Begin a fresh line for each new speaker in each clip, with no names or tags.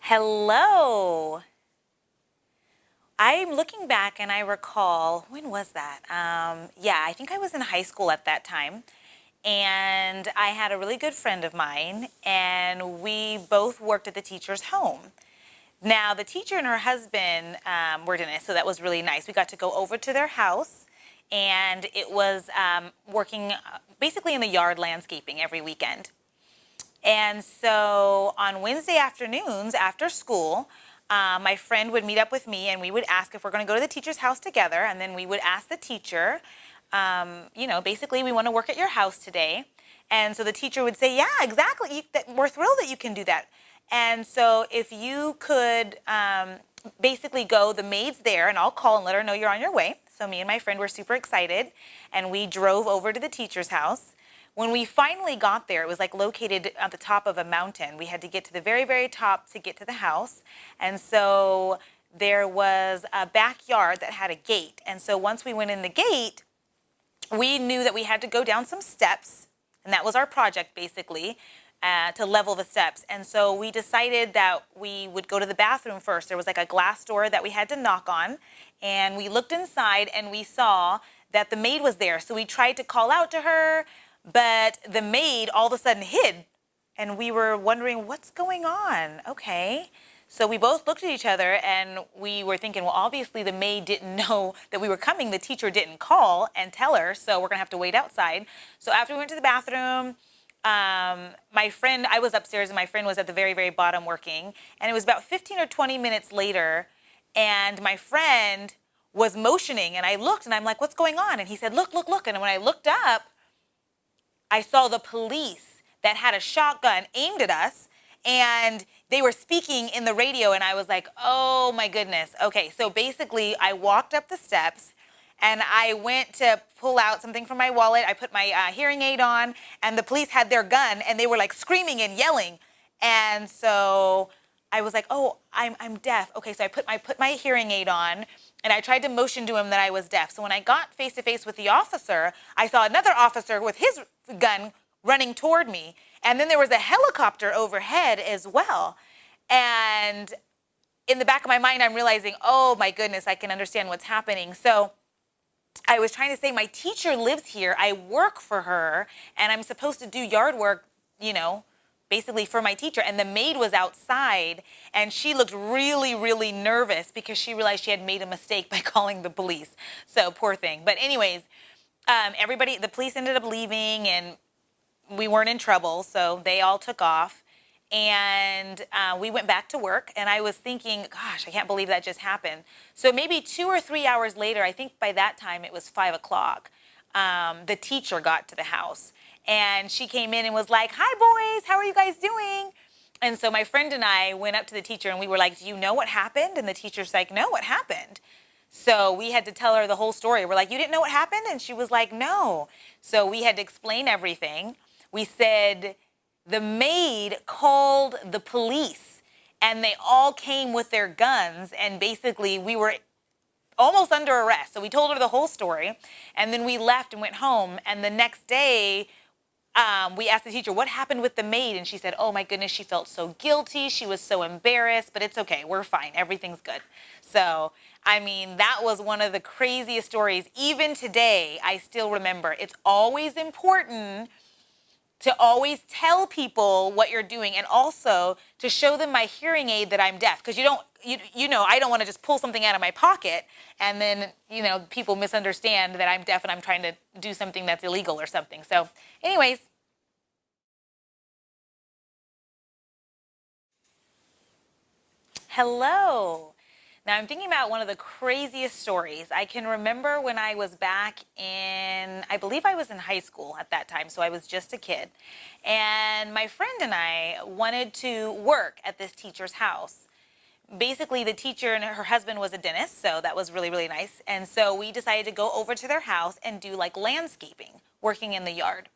Hello. I'm looking back and I recall, when was that? Yeah, I think I was in high school at that time. And I had a really good friend of mine, and we both worked at the teacher's home. Now, the teacher and her husband were dentists, so that was really nice. We got to go over to their house, and it was working basically in the yard landscaping every weekend. And so on Wednesday afternoons after school, my friend would meet up with me and we would ask if we're going to go to the teacher's house together. And then we would ask the teacher, basically, we want to work at your house today. And so the teacher would say, yeah, exactly. We're thrilled that you can do that. And so if you could basically go, the maid's there, and I'll call and let her know you're on your way. So me and my friend were super excited, and we drove over to the teacher's house. When we finally got there, it was like located at the top of a mountain. We had to get to the very, very top to get to the house. And so there was a backyard that had a gate. And so once we went in the gate, we knew that we had to go down some steps. And that was our project, basically, to level the steps. And so we decided that we would go to the bathroom first. There was like a glass door that we had to knock on. And we looked inside and we saw that the maid was there. So we tried to call out to her, but the maid all of a sudden hid, and we were wondering, what's going on? Okay. So we both looked at each other, and we were thinking, well, obviously the maid didn't know that we were coming. The teacher didn't call and tell her, so we're going to have to wait outside. So after we went to the bathroom, my friend, I was upstairs, and my friend was at the very, very bottom working. And it was about 15 or 20 minutes later, and my friend was motioning, and I looked, and I'm like, what's going on? And he said, look, look, look. And when I looked up, I saw the police that had a shotgun aimed at us, and they were speaking in the radio, and I was like, oh my goodness. Okay, so basically I walked up the steps, and I went to pull out something from my wallet. I put my hearing aid on, and the police had their gun, and they were like screaming and yelling. And so I was like, oh, I'm deaf. Okay, so I put my hearing aid on, and I tried to motion to him that I was deaf. So when I got face to face with the officer, I saw another officer with his gun running toward me. And then there was a helicopter overhead as well. And in the back of my mind, I'm realizing, oh my goodness, I can understand what's happening. So I was trying to say, my teacher lives here. I work for her, and I'm supposed to do yard work, basically for my teacher. And the maid was outside, and she looked really, really nervous because she realized she had made a mistake by calling the police. So poor thing. But anyways, the police ended up leaving, and we weren't in trouble. So they all took off, and we went back to work. And I was thinking, gosh, I can't believe that just happened. So maybe 2 or 3 hours later, I think by that time it was 5 o'clock, the teacher got to the house. And she came in and was like, hi, boys, how are you guys doing? And so my friend and I went up to the teacher, and we were like, do you know what happened? And the teacher's like, no, what happened? So we had to tell her the whole story. We're like, you didn't know what happened? And she was like, no. So we had to explain everything. We said the maid called the police, and they all came with their guns, and basically we were almost under arrest. So we told her the whole story, and then we left and went home. And the next day, we asked the teacher, what happened with the maid? And she said, oh my goodness, she felt so guilty. She was so embarrassed, but it's okay. We're fine. Everything's good. So, I mean, that was one of the craziest stories. Even today, I still remember. It's always important to always tell people what you're doing, and also to show them my hearing aid that I'm deaf. Because I don't want to just pull something out of my pocket and then, people misunderstand that I'm deaf and I'm trying to do something that's illegal or something. So anyways. Hello. Now I'm thinking about one of the craziest stories. I can remember when I was back I believe I was in high school at that time, so I was just a kid. And my friend and I wanted to work at this teacher's house. Basically, the teacher and her husband was a dentist, so that was really, really nice. And so we decided to go over to their house and do like landscaping, working in the yard,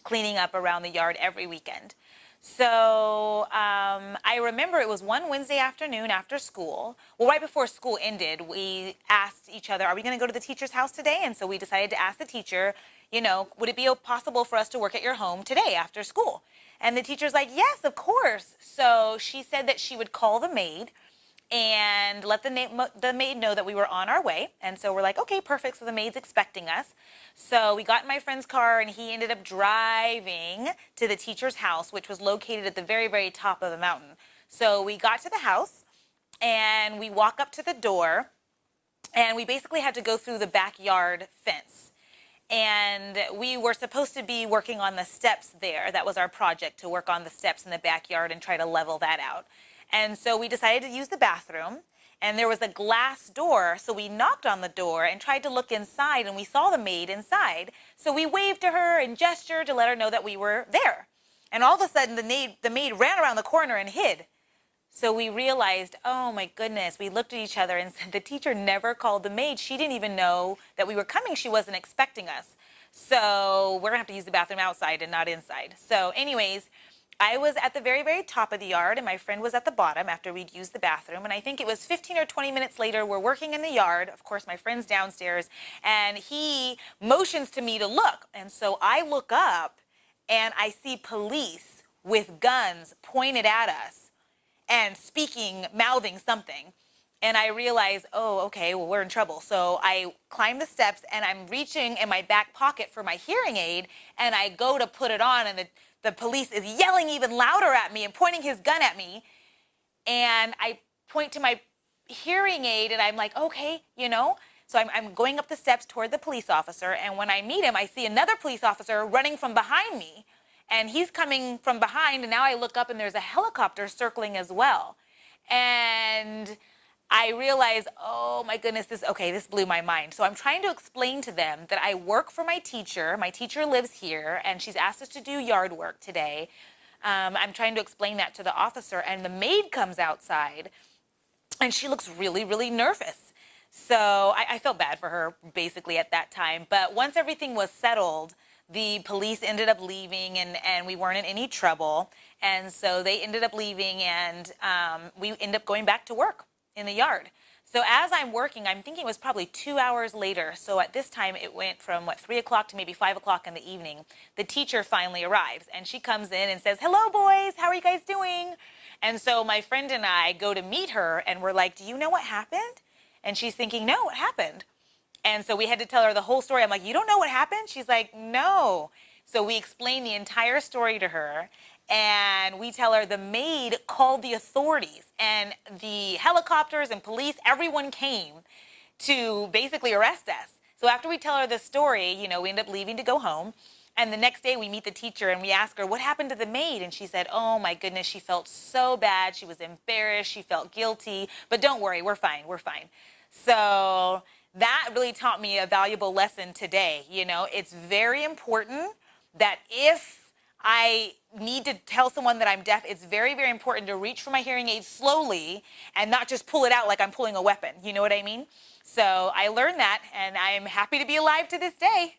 cleaning up around the yard every weekend. So I remember it was one Wednesday afternoon after school. Well, right before school ended, we asked each other, are we going to go to the teacher's house today? And so we decided to ask the teacher, would it be possible for us to work at your home today after school? And the teacher's like, yes, of course. So she said that she would call the maid and let the maid know that we were on our way. And so we're like, okay, perfect. So the maid's expecting us. So we got in my friend's car, and he ended up driving to the teacher's house, which was located at the very, very top of the mountain. So we got to the house, and we walk up to the door, and we basically had to go through the backyard fence. And we were supposed to be working on the steps there. That was our project, to work on the steps in the backyard and try to level that out. And so we decided to use the bathroom, and there was a glass door, so we knocked on the door and tried to look inside, and we saw the maid inside. So we waved to her and gestured to let her know that we were there. And all of a sudden, the maid ran around the corner and hid. So we realized, oh my goodness, we looked at each other and said, the teacher never called the maid. She didn't even know that we were coming. She wasn't expecting us. So we're gonna have to use the bathroom outside and not inside. So anyways, I was at the very, very top of the yard, and my friend was at the bottom after we'd used the bathroom. And I think it was 15 or 20 minutes later, we're working in the yard. Of course, my friend's downstairs, and he motions to me to look. And so I look up, and I see police with guns pointed at us and speaking, mouthing something. And I realize, oh, okay, well, we're in trouble. So I climb the steps, and I'm reaching in my back pocket for my hearing aid, and I go to put it on, and the police is yelling even louder at me and pointing his gun at me. And I point to my hearing aid, and I'm like, okay, So I'm going up the steps toward the police officer, and when I meet him, I see another police officer running from behind me. And he's coming from behind, and now I look up, and there's a helicopter circling as well. And I realize, oh my goodness, this blew my mind. So I'm trying to explain to them that I work for my teacher. My teacher lives here, and she's asked us to do yard work today. I'm trying to explain that to the officer, and the maid comes outside, and she looks really, really nervous. So I felt bad for her, basically, at that time. But once everything was settled, the police ended up leaving, and we weren't in any trouble. And so they ended up leaving, and we ended up going back to work in the yard. So as I'm working, I'm thinking it was probably 2 hours later. So at this time, it went from 3 o'clock to maybe 5 o'clock in the evening. The teacher finally arrives, and she comes in and says, hello, boys, how are you guys doing? And so my friend and I go to meet her, and we're like, do you know what happened? And she's thinking, no, what happened? And so we had to tell her the whole story. I'm like, you don't know what happened? She's like, no. So we explained the entire story to her, and we tell her the maid called the authorities, and the helicopters and police, everyone came to basically arrest us. So after we tell her the story, we end up leaving to go home. And the next day we meet the teacher, and we ask her, what happened to the maid? And she said, oh my goodness, she felt so bad. She was embarrassed. She felt guilty. But don't worry, we're fine. We're fine. So that really taught me a valuable lesson today. It's very important that if I need to tell someone that I'm deaf, it's very, very important to reach for my hearing aid slowly and not just pull it out like I'm pulling a weapon. You know what I mean? So I learned that, and I am happy to be alive to this day.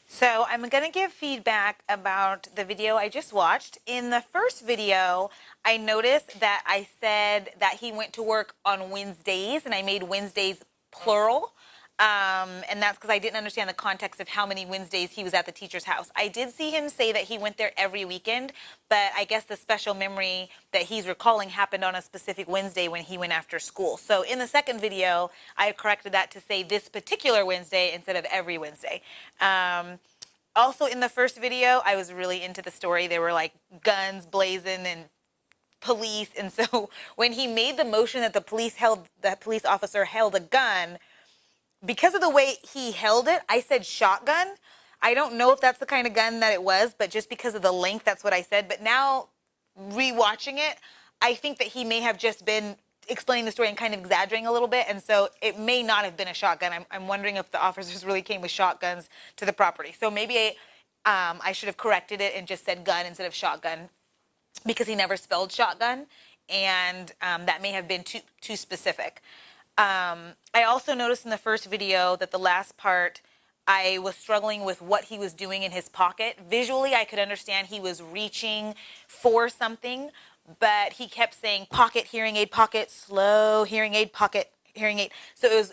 So I'm going to give feedback about the video I just watched. In the first video, I noticed that I said that he went to work on Wednesdays, and I made Wednesdays plural. And that's because I didn't understand the context of how many Wednesdays he was at the teacher's house. I did see him say that he went there every weekend, but I guess the special memory that he's recalling happened on a specific Wednesday when he went after school. So in the second video, I corrected that to say this particular Wednesday instead of every Wednesday. Also in the first video, I was really into the story. There were like guns blazing and police. And so when he made the motion that the police officer held a gun, because of the way he held it, I said shotgun. I don't know if that's the kind of gun that it was, but just because of the length, that's what I said. But now, rewatching it, I think that he may have just been explaining the story and kind of exaggerating a little bit, and so it may not have been a shotgun. I'm wondering if the officers really came with shotguns to the property. So maybe I should have corrected it and just said gun instead of shotgun, because he never spelled shotgun, and that may have been too specific. I also noticed in the first video that the last part, I was struggling with what he was doing in his pocket. Visually, I could understand he was reaching for something, but he kept saying pocket, hearing aid, pocket, slow, hearing aid, pocket, hearing aid. So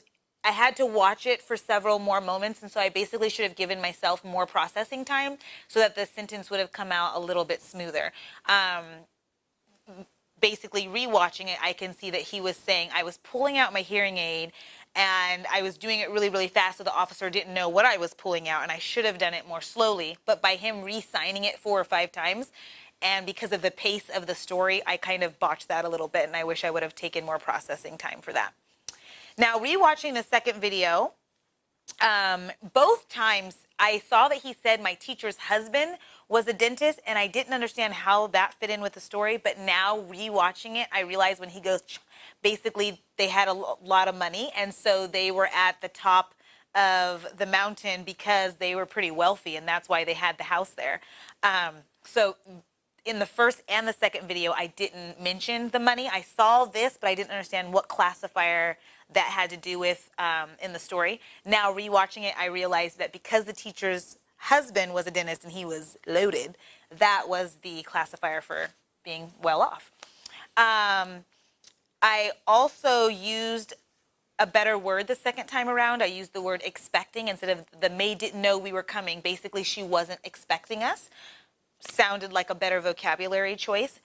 I had to watch it for several more moments, and so I basically should have given myself more processing time so that the sentence would have come out a little bit smoother. Basically, rewatching it, I can see that he was saying, I was pulling out my hearing aid and I was doing it really, really fast, so the officer didn't know what I was pulling out, and I should have done it more slowly. But by him re-signing it 4 or 5 times, and because of the pace of the story, I kind of botched that a little bit, and I wish I would have taken more processing time for that. Now, rewatching the second video, both times I saw that he said my teacher's husband was a dentist, and I didn't understand how that fit in with the story. But now rewatching it, I realized when he goes, basically they had a lot of money, and so they were at the top of the mountain because they were pretty wealthy, and that's why they had the house there. So in the first and the second video, I didn't mention the money. I saw this, but I didn't understand what classifier that had to do with in the story. Now, rewatching it, I realized that because the teacher's husband was a dentist and he was loaded, that was the classifier for being well off. I also used a better word the second time around. I used the word expecting instead of the maid didn't know we were coming. Basically, she wasn't expecting us. Sounded like a better vocabulary choice.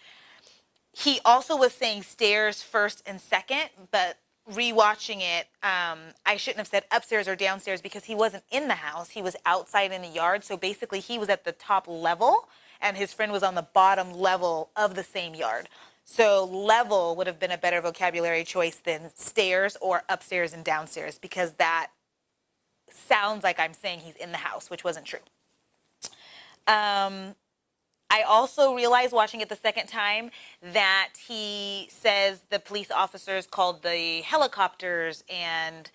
He also was saying stairs first and second, but rewatching it, I shouldn't have said upstairs or downstairs because he wasn't in the house. He was outside in the yard. So basically, he was at the top level and his friend was on the bottom level of the same yard. So level would have been a better vocabulary choice than stairs or upstairs and downstairs, because that sounds like I'm saying he's in the house, which wasn't true. I also realized watching it the second time that he says the police officers called the helicopters and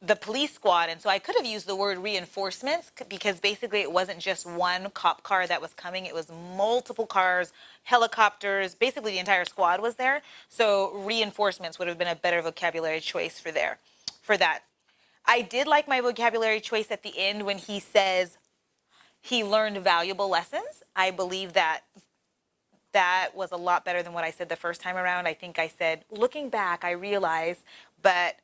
the police squad. And so I could have used the word reinforcements, because basically it wasn't just one cop car that was coming. It was multiple cars, helicopters, basically the entire squad was there. So reinforcements would have been a better vocabulary choice for that. I did like my vocabulary choice at the end when he says he learned valuable lessons. I believe that that was a lot better than what I said the first time around. I think I said, looking back, I realize, but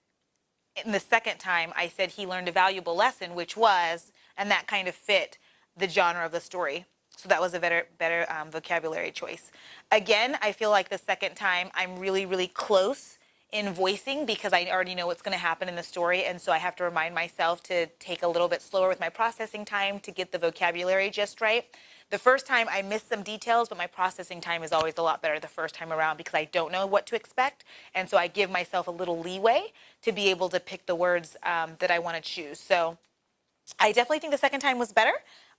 in the second time, I said he learned a valuable lesson, which was, and that kind of fit the genre of the story. So that was a better vocabulary choice. Again, I feel like the second time I'm really, really close in voicing because I already know what's going to happen in the story, and so I have to remind myself to take a little bit slower with my processing time to get the vocabulary just right. The first time I missed some details, but my processing time is always a lot better the first time around because I don't know what to expect, and so I give myself a little leeway to be able to pick the words that I want to choose. So I definitely think the second time was better,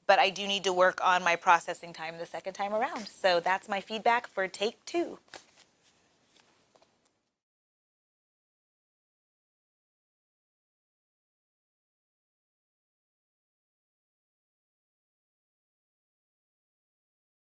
but I do need to work on my processing time the second time around. So that's my feedback for take 2.